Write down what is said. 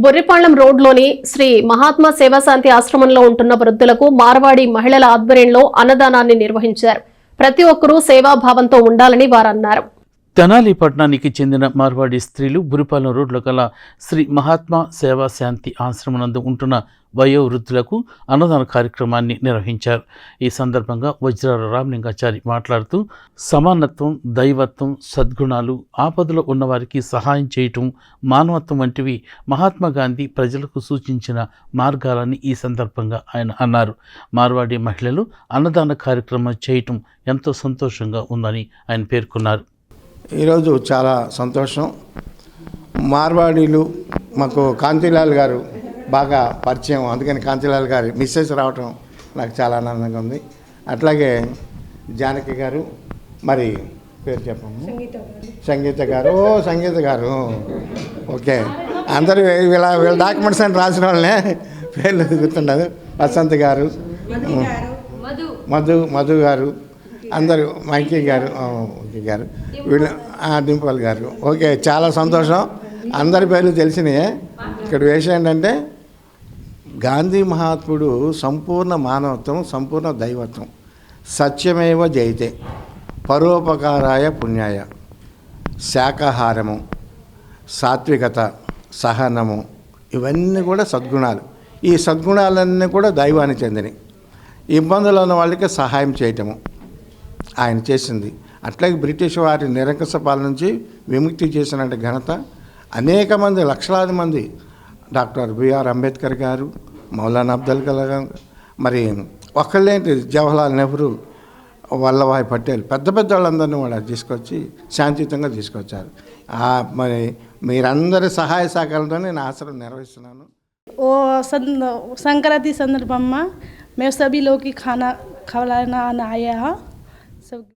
బొర్రిపాళ్లం రోడ్లోని శ్రీ మహాత్మా సేవాశాంతి ఆశ్రమంలో ఉంటున్న వృద్ధులకు మార్వాడి మహిళల ఆధ్వర్యంలో అన్నదానాన్ని నిర్వహించారు. ప్రతి ఒక్కరూ సేవాభావంతో ఉండాలని వారన్నారు. తెనాలి పట్టణానికి చెందిన మార్వాడి స్త్రీలు బురిపాలెం రోడ్లో గల శ్రీ మహాత్మా సేవాశాంతి ఆశ్రమనందు ఉంటున్న వయోవృద్ధులకు అన్నదాన కార్యక్రమాన్ని నిర్వహించారు. ఈ సందర్భంగా వజ్రాల రామలింగాచారి మాట్లాడుతూ సమానత్వం, దైవత్వం, సద్గుణాలు, ఆపదలో ఉన్నవారికి సహాయం చేయటం, మానవత్వం వంటివి మహాత్మా గాంధీ ప్రజలకు సూచించిన మార్గాలని ఈ సందర్భంగా ఆయన అన్నారు. మార్వాడి మహిళలు అన్నదాన కార్యక్రమం చేయటం ఎంతో సంతోషంగా ఉందని ఆయన పేర్కొన్నారు. ఈరోజు చాలా సంతోషం. మార్వాడీలు మాకు కాంతిలాల్ గారు బాగా పరిచయం, అందుకని కాంతిలాల్ గారి మిస్సెస్ రావటం నాకు చాలా ఆనందంగా ఉంది. అట్లాగే జానకి గారు, మరి పేరు చెప్పము, సంగీత గారు. సంగీత గారు ఓకే, అందరూ వీళ్ళ డాక్యుమెంట్స్ అని రాసిన వాళ్ళనే పేర్లు గుర్తుండదు. వసంత్ గారు, మధు గారు, అందరూ, మైకీ గారు, వీళ్ళు డింపల్ గారు. ఓకే, చాలా సంతోషం. అందరి పేర్లు తెలిసినాయే. ఇక్కడ విషయం ఏంటంటే గాంధీ మహాత్ముడు సంపూర్ణ మానవత్వం, సంపూర్ణ దైవత్వం, సత్యమేవ జయతే, పరోపకారాయ పుణ్యాయ, శాకాహారము, సాత్వికత, సహనము, ఇవన్నీ కూడా సద్గుణాలు. ఈ సద్గుణాలన్నీ కూడా దైవానికి చెందినవి. ఇబ్బందులు ఉన్న వాళ్ళకి సహాయం చేయటము ఆయన చేసింది. అట్లాగే బ్రిటిష్ వారి నిరంకుశ పాలన నుంచి విముక్తి చేసిన ఘనత అనేక మంది, లక్షలాది మంది, డాక్టర్ బిఆర్ అంబేద్కర్ గారు, మౌలానా అబ్దుల్ కలాం, మరి ఒక్కళ్ళేంటి జవహర్లాల్ నెహ్రూ, వల్లభాయ్ పటేల్, పెద్ద పెద్ద వాళ్ళందరినీ కూడా తీసుకొచ్చి శాంతియుతంగా తీసుకొచ్చారు. మరి మీరందరి సహాయ సహకారాలతో నేను ఆశ్రమం నిర్వహిస్తున్నాను. संक्रांति संदर्भ में मैं सभी लोग की खाना खिलाना आया है सब।